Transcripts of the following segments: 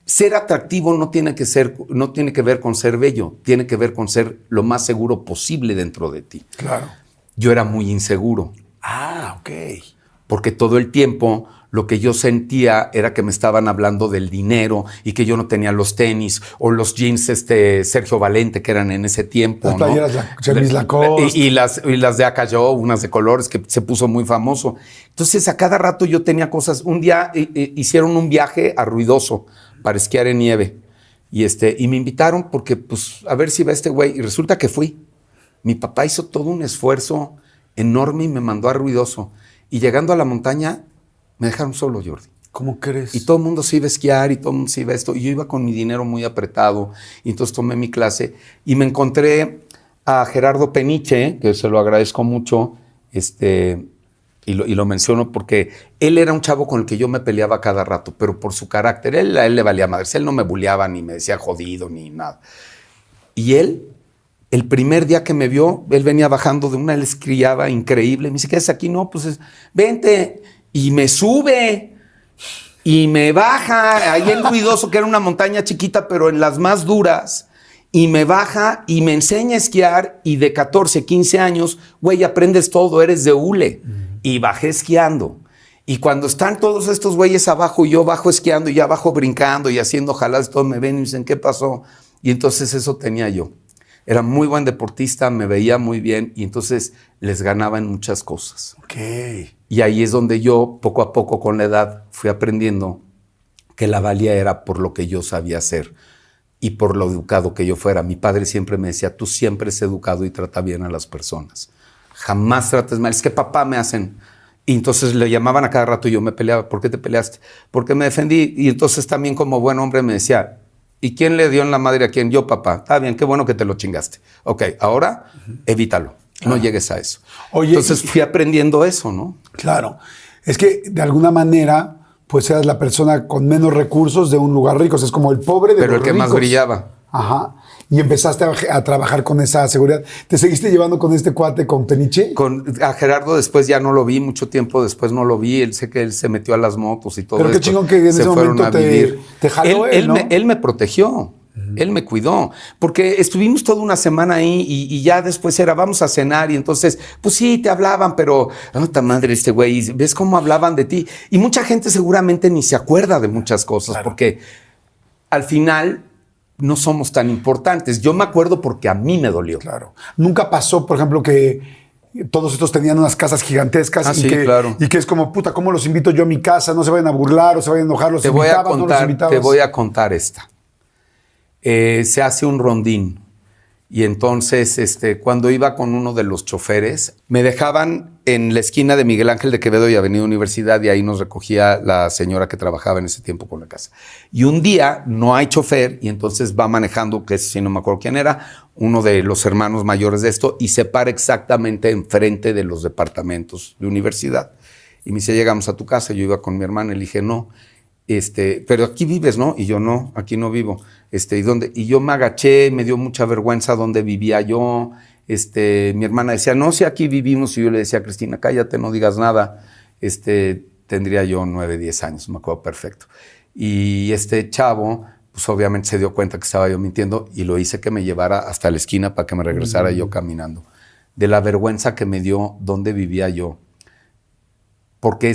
ser atractivo no tiene que ver con ser bello, tiene que ver con ser lo más seguro posible dentro de ti. Claro. Yo era muy inseguro. Ah, ok. Porque todo el tiempo lo que yo sentía era que me estaban hablando del dinero y que yo no tenía los tenis o los jeans Sergio Valente que eran en ese tiempo. Las playeras, ¿no? Chemis Lacoste. Y las de Acayó, unas de colores que se puso muy famoso. Entonces a cada rato yo tenía cosas. Un día hicieron un viaje a Ruidoso para esquiar en nieve y me invitaron porque pues a ver si va este güey y resulta que fui. Mi papá hizo todo un esfuerzo enorme y me mandó a Ruidoso. Y llegando a la montaña, me dejaron solo, Jordi. ¿Cómo crees? Y todo el mundo se iba a esquiar y todo el mundo se iba a esto. Y yo iba con mi dinero muy apretado. Y entonces tomé mi clase y me encontré a Gerardo Peniche, que se lo agradezco mucho, y lo menciono porque él era un chavo con el que yo me peleaba cada rato, pero por su carácter, a él le valía madres. Él no me bulleaba ni me decía jodido ni nada. Y él, el primer día que me vio, él venía bajando de una, él escriaba increíble. Me dice, ¿qué haces aquí? No, pues vente. Y me sube y me baja ahí en Ruidoso, que era una montaña chiquita, pero en las más duras. Y me baja y me enseña a esquiar. Y de 14, 15 años, güey, aprendes todo, eres de hule. Y bajé esquiando. Y cuando están todos estos güeyes abajo, yo bajo esquiando y ya abajo brincando y haciendo jaladas, todos me ven y me dicen, ¿qué pasó? Y entonces eso tenía yo. Era muy buen deportista, me veía muy bien y entonces les ganaba en muchas cosas. Ok. Y ahí es donde yo, poco a poco con la edad, fui aprendiendo que la valía era por lo que yo sabía hacer y por lo educado que yo fuera. Mi padre siempre me decía, tú siempre es educado y trata bien a las personas. Jamás trates mal. Es que papá me hacen... Y entonces le llamaban a cada rato y yo me peleaba. ¿Por qué te peleaste? Porque me defendí. Y entonces también como buen hombre me decía... ¿Y quién le dio en la madre a quién? Yo, papá. Está bien, qué bueno que te lo chingaste. Ok, ahora evítalo. No llegues a eso. Oye, entonces fui aprendiendo eso, ¿no? Claro. Es que de alguna manera, pues eras la persona con menos recursos de un lugar rico. O sea, es como el pobre de Pero los el que ricos. más brillaba. Ajá. Y empezaste a trabajar con esa seguridad. ¿Te seguiste llevando con este cuate, con Peniche? A Gerardo después ya no lo vi, mucho tiempo después no lo vi. Sé que él se metió a las motos y todo. Pero qué chingón que en ese momento te jaló él, ¿no? Él me protegió. Él me cuidó, porque estuvimos toda una semana ahí y ya después era, vamos a cenar y entonces, pues sí, te hablaban, pero, ¡ta madre este güey! ¿Ves cómo hablaban de ti? Y mucha gente seguramente ni se acuerda de muchas cosas, claro. Porque al final no somos tan importantes. Yo me acuerdo porque a mí me dolió. Claro. Nunca pasó, por ejemplo, que todos estos tenían unas casas gigantescas y que es como, puta, ¿cómo los invito yo a mi casa? No se vayan a burlar o se vayan a enojar, los invitabas, no los invitabas. Te voy a contar esta. Se hace un rondín y entonces cuando iba con uno de los choferes me dejaban en la esquina de Miguel Ángel de Quevedo y Avenida Universidad y ahí nos recogía la señora que trabajaba en ese tiempo con la casa. Y un día no hay chofer y entonces va manejando, que si no me acuerdo quién era, uno de los hermanos mayores de esto y se para exactamente enfrente de los departamentos de universidad. Y me dice, llegamos a tu casa. Yo iba con mi hermana y le dije, no. Pero aquí vives, ¿no? Y yo, no, aquí no vivo. ¿Y dónde? Y yo me agaché, me dio mucha vergüenza dónde vivía yo. Mi hermana decía, no, si aquí vivimos. Y yo le decía, Cristina, cállate, no digas nada. Tendría yo 9, 10 años, me acuerdo perfecto. Y este chavo, pues obviamente se dio cuenta que estaba yo mintiendo y lo hice que me llevara hasta la esquina para que me regresara yo caminando. De la vergüenza que me dio dónde vivía yo. Porque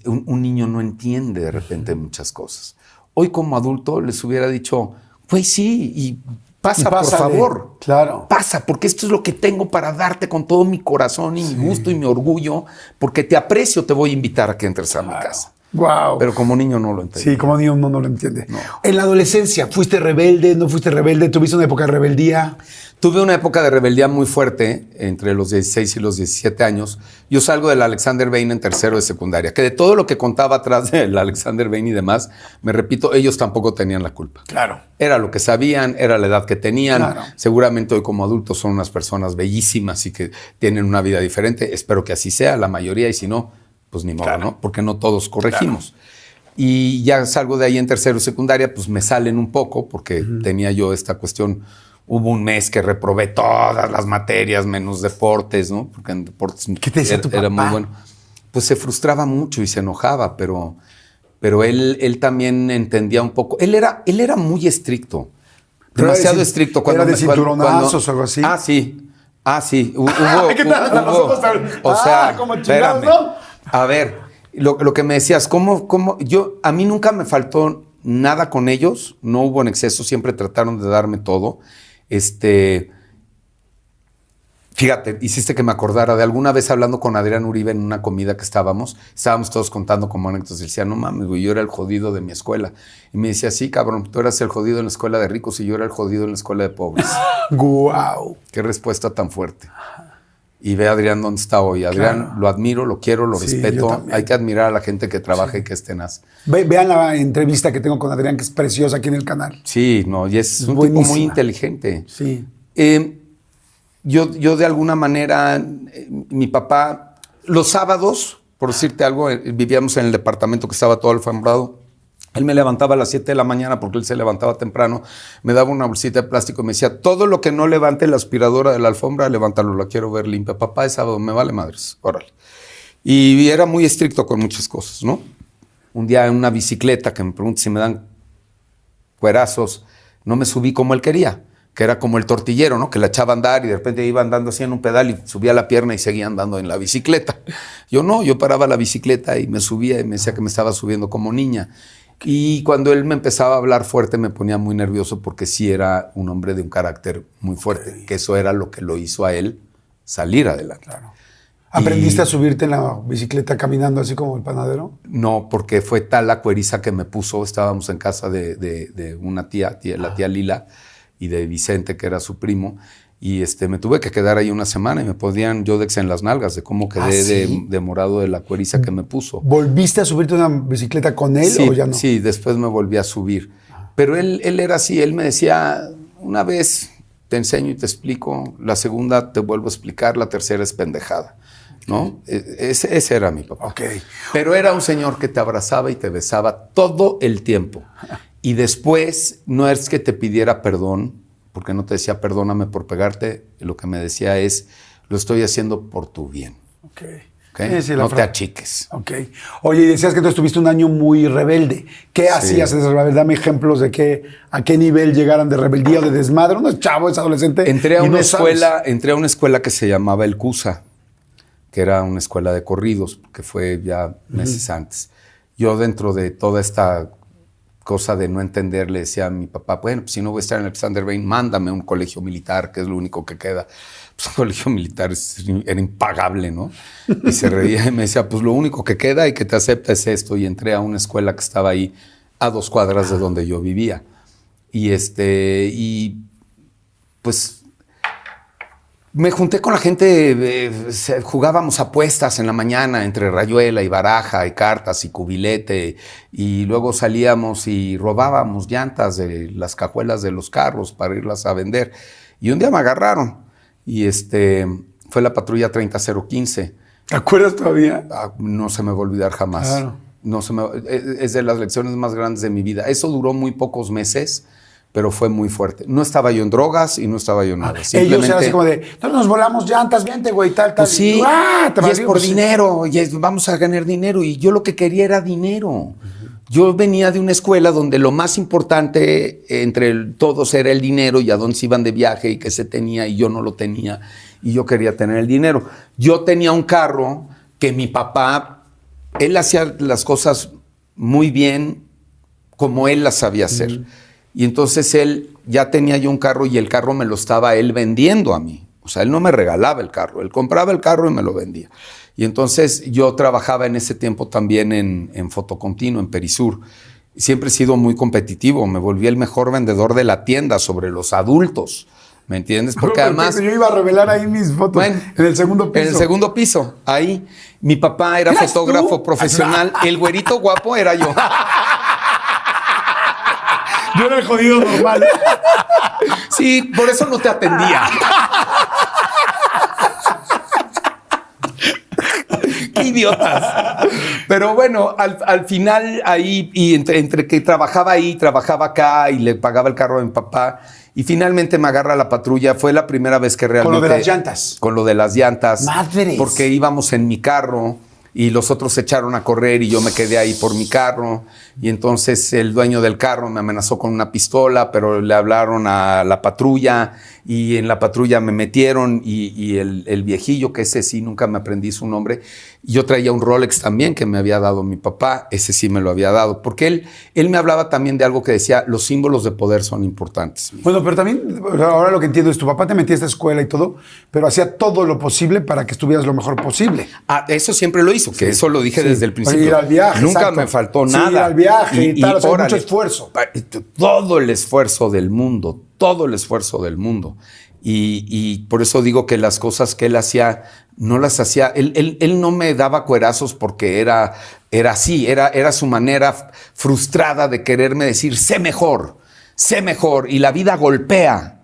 un niño no entiende de repente muchas cosas. Hoy como adulto les hubiera dicho, güey, sí, y pasa, por favor. Claro. Pasa, porque esto es lo que tengo para darte con todo mi corazón y mi gusto y mi orgullo, porque te aprecio, te voy a invitar a que entres a mi casa. Wow. Pero como niño no lo entiende. Sí, como niño uno no lo entiende. No. En la adolescencia, ¿fuiste rebelde? ¿No fuiste rebelde? ¿Tuviste una época de rebeldía? Tuve una época de rebeldía muy fuerte entre los 16 y los 17 años. Yo salgo del Alexander Bain en tercero de secundaria, que de todo lo que contaba atrás del Alexander Bain y demás, me repito, ellos tampoco tenían la culpa. Claro. Era lo que sabían, era la edad que tenían. Claro. Seguramente hoy como adultos son unas personas bellísimas y que tienen una vida diferente. Espero que así sea, la mayoría, y si no, pues ni modo, claro. ¿No? Porque no todos corregimos. Claro. Y ya salgo de ahí en tercero de secundaria, pues me salen un poco porque tenía yo esta cuestión. Hubo un mes que reprobé todas las materias menos deportes, ¿no? Porque en deportes ¿Qué te decía tu papá? Era muy bueno. Pues se frustraba mucho y se enojaba, pero pero él también entendía un poco. Él era muy estricto, demasiado estricto. ¿Era de cinturonazos o algo así? Sí. ¿Qué tal? O sea, como chingados, espérame. ¿no? A ver, lo que me decías, a mí nunca me faltó nada con ellos, no hubo en exceso, siempre trataron de darme todo. Fíjate, hiciste que me acordara de alguna vez hablando con Adrián Uribe en una comida que estábamos todos contando como anécdotas y decía, no mames, güey, yo era el jodido de mi escuela. Y me decía, sí, cabrón, tú eras el jodido en la escuela de ricos y yo era el jodido en la escuela de pobres. ¡Guau! Qué respuesta tan fuerte. Y ve a Adrián dónde está hoy. Adrián, Claro. lo admiro, lo quiero, lo Sí, respeto. yo también. Hay que admirar a la gente que trabaja y que es tenaz. Vean la entrevista que tengo con Adrián, que es preciosa aquí en el canal. Sí, no, y es un tipo buenísima. muy inteligente. Sí. Yo de alguna manera, mi papá, los sábados, por decirte algo, vivíamos en el departamento que estaba todo alfombrado. Él me levantaba a las 7 de la mañana porque él se levantaba temprano, me daba una bolsita de plástico y me decía, todo lo que no levante la aspiradora de la alfombra, levántalo, la quiero ver limpia. Papá, es sábado, me vale madres, órale. Y era muy estricto con muchas cosas, ¿no? Un día en una bicicleta que me pregunta si me dan cuerazos, no me subí como él quería, que era como el tortillero, ¿no? Que la echaba a andar y de repente iba andando así en un pedal y subía la pierna y seguía andando en la bicicleta. Yo no, yo paraba la bicicleta y me subía y me decía que me estaba subiendo como niña. Y cuando él me empezaba a hablar fuerte me ponía muy nervioso porque sí era un hombre de un carácter muy fuerte, que eso era lo que lo hizo a él salir adelante. Claro. ¿Aprendiste a subirte en la bicicleta caminando así como el panadero? No, porque fue tal la cueriza que me puso. Estábamos en casa de una tía, la tía Lila, y de Vicente, que era su primo, y me tuve que quedar ahí una semana y me podían yodex en las nalgas de cómo quedé ¿Sí? de morado de la cueriza que me puso. ¿Volviste a subirte una bicicleta con él Sí, o ya no? sí, después me volví a subir. Pero él era así, él me decía, una vez te enseño y te explico, la segunda te vuelvo a explicar, la tercera es pendejada, ¿no? Ese era mi papá. Ok. Pero era un señor que te abrazaba y te besaba todo el tiempo. Y después no es que te pidiera perdón, porque no te decía perdóname por pegarte, lo que me decía es, lo estoy haciendo por tu bien. Ok. ¿Ok? Sí, No te achiques. Ok. Oye, y decías que tú estuviste un año muy rebelde. ¿Qué hacías en esa rebelde? Dame ejemplos de a qué nivel llegaran de rebeldía o de desmadre. Uno es chavo, es adolescente. Entré a y una no sabes. escuela que se llamaba El CUSA, que era una escuela de corridos, que fue ya meses antes. Yo dentro de toda esta cosa de no entender, le decía a mi papá, bueno, pues si no voy a estar en Alexander Bain, mándame a un colegio militar, que es lo único que queda. Pues un colegio militar era impagable, ¿no? Y se reía y me decía, pues lo único que queda y que te acepta es esto. Y entré a una escuela que estaba ahí a 2 cuadras de donde yo vivía. Y pues me junté con la gente, jugábamos apuestas en la mañana entre rayuela y baraja y cartas y cubilete, y luego salíamos y robábamos llantas de las cajuelas de los carros para irlas a vender. Y un día me agarraron y fue la patrulla 30015. ¿Te acuerdas todavía? No se me va a olvidar jamás. Claro. Es de las lecciones más grandes de mi vida. Eso duró muy pocos meses, pero fue muy fuerte. No estaba yo en drogas y no estaba yo en nada. Ellos eran así como de, no nos volamos llantas, vente, güey, tal. Pues sí, ¡Ah! y es por dinero, vamos a ganar dinero. Y yo lo que quería era dinero. Yo venía de una escuela donde lo más importante entre todos era el dinero y a dónde se iban de viaje y qué se tenía, y yo no lo tenía. Y yo quería tener el dinero. Yo tenía un carro que mi papá, él hacía las cosas muy bien como él las sabía hacer. Y entonces él ya tenía yo un carro y el carro me lo estaba él vendiendo a mí. O sea, él no me regalaba el carro, él compraba el carro y me lo vendía. Y entonces yo trabajaba en ese tiempo también en Fotocontinuo, en Perisur. Siempre he sido muy competitivo, me volví el mejor vendedor de la tienda sobre los adultos. ¿Me entiendes? Porque además... Yo iba a revelar ahí mis fotos, Bueno, en el segundo piso. En el segundo piso, ahí. Mi papá era ¿Eras fotógrafo tú? profesional. El güerito guapo era yo. Yo era el jodido normal. Sí, por eso no te atendía. Qué idiotas. Pero bueno, al final ahí, y entre que trabajaba ahí, trabajaba acá y le pagaba el carro a mi papá, y finalmente me agarra la patrulla. Fue la primera vez que realmente... Con lo de las llantas. Con lo de las llantas. Madres. Porque íbamos en mi carro y los otros se echaron a correr y yo me quedé ahí por mi carro. Y entonces el dueño del carro me amenazó con una pistola, pero le hablaron a la patrulla y en la patrulla me metieron y el viejillo, que ese sí nunca me aprendí su nombre. Yo traía un Rolex también que me había dado mi papá, ese sí me lo había dado, porque él me hablaba también de algo que decía, los símbolos de poder son importantes. Bueno, pero también, ahora lo que entiendo es, tu papá te metía a esta escuela y todo, pero hacía todo lo posible para que estuvieras lo mejor posible. Ah, eso siempre lo hizo, que eso lo dije desde el principio. Ir al viaje, nunca exacto. me faltó Sí, nada. ir al viaje y tal, o sea, órale, mucho esfuerzo. Todo el esfuerzo del mundo, todo el esfuerzo del mundo. Y por eso digo que las cosas que él hacía, no las hacía. Él no me daba cuerazos porque era así, era su manera frustrada de quererme decir, sé mejor, y la vida golpea.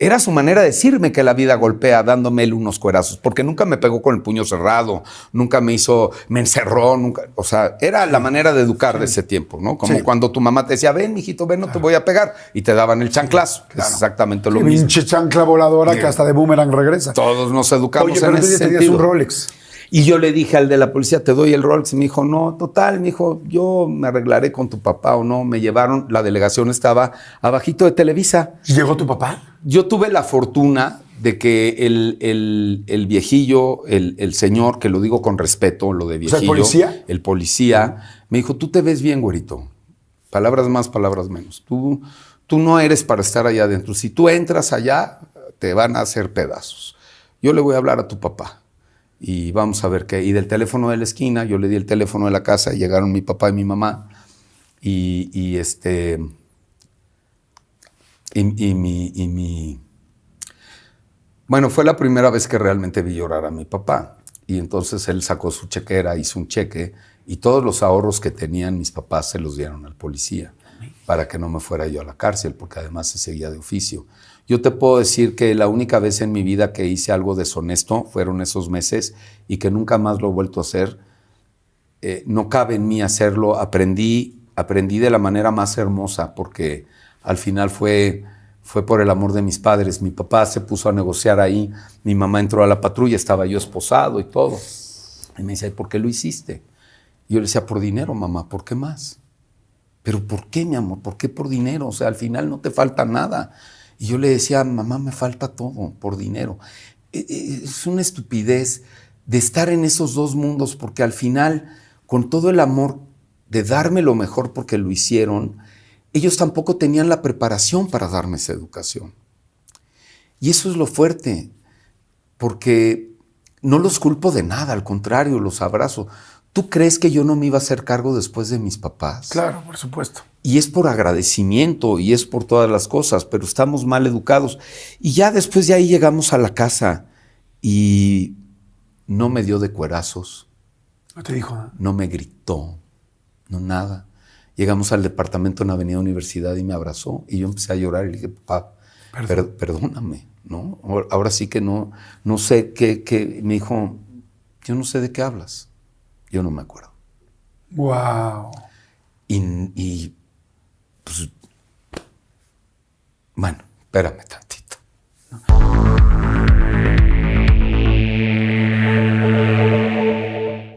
Era su manera de decirme que la vida golpea, dándome él unos cuerazos, porque nunca me pegó con el puño cerrado, nunca me encerró, nunca, o sea, era la manera de educar de ese tiempo, ¿no? Como cuando tu mamá te decía, ven, mijito, ven, no te voy a pegar, y te daban el chanclazo, que es exactamente lo mismo. Pinche chancla voladora que hasta de boomerang regresa. Todos nos educamos. Oye, pero en tú ese ya tenías sentido. un Rolex. Y yo le dije al de la policía, te doy el Rolex. Y me dijo, no, total, me dijo, yo me arreglaré con tu papá o no. Me llevaron, la delegación estaba abajito de Televisa. ¿Llegó tu papá? Yo tuve la fortuna de que el viejillo, el señor, que lo digo con respeto, lo de viejillo. ¿O sea, el policía? El policía, me dijo, tú te ves bien, güerito. Palabras más, palabras menos. Tú no eres para estar allá adentro. Si tú entras allá, te van a hacer pedazos. Yo le voy a hablar a tu papá. Y vamos a ver qué. Y del teléfono de la esquina, yo le di el teléfono de la casa y llegaron mi papá y mi mamá. Bueno, fue la primera vez que realmente vi llorar a mi papá. Y entonces él sacó su chequera, hizo un cheque y todos los ahorros que tenían mis papás se los dieron al policía para que no me fuera yo a la cárcel, porque además se seguía de oficio. Yo te puedo decir que la única vez en mi vida que hice algo deshonesto fueron esos meses y que nunca más lo he vuelto a hacer. No cabe en mí hacerlo. Aprendí de la manera más hermosa porque al final fue por el amor de mis padres. Mi papá se puso a negociar ahí, mi mamá entró a la patrulla, estaba yo esposado y todo. Y me decía, ¿por qué lo hiciste? Y yo le decía, por dinero, mamá, ¿por qué más? ¿Pero por qué, mi amor? ¿Por qué por dinero? O sea, al final no te falta nada. Y yo le decía, mamá, me falta todo por dinero. Es una estupidez de estar en esos dos mundos, porque al final, con todo el amor de darme lo mejor porque lo hicieron, ellos tampoco tenían la preparación para darme esa educación. Y eso es lo fuerte, porque no los culpo de nada, al contrario, los abrazo. ¿Tú crees que yo no me iba a hacer cargo después de mis papás? Claro, por supuesto. Y es por agradecimiento y es por todas las cosas, pero estamos mal educados. Y ya después de ahí llegamos a la casa y no me dio de cuerazos. ¿No te dijo nada? No me gritó, no nada. Llegamos al departamento en Avenida Universidad y me abrazó y yo empecé a llorar y le dije, papá, perdóname, ¿no? Ahora sí que no sé qué. Me dijo, yo no sé de qué hablas. Yo no me acuerdo. Wow. Y pues, bueno, espérame tanto.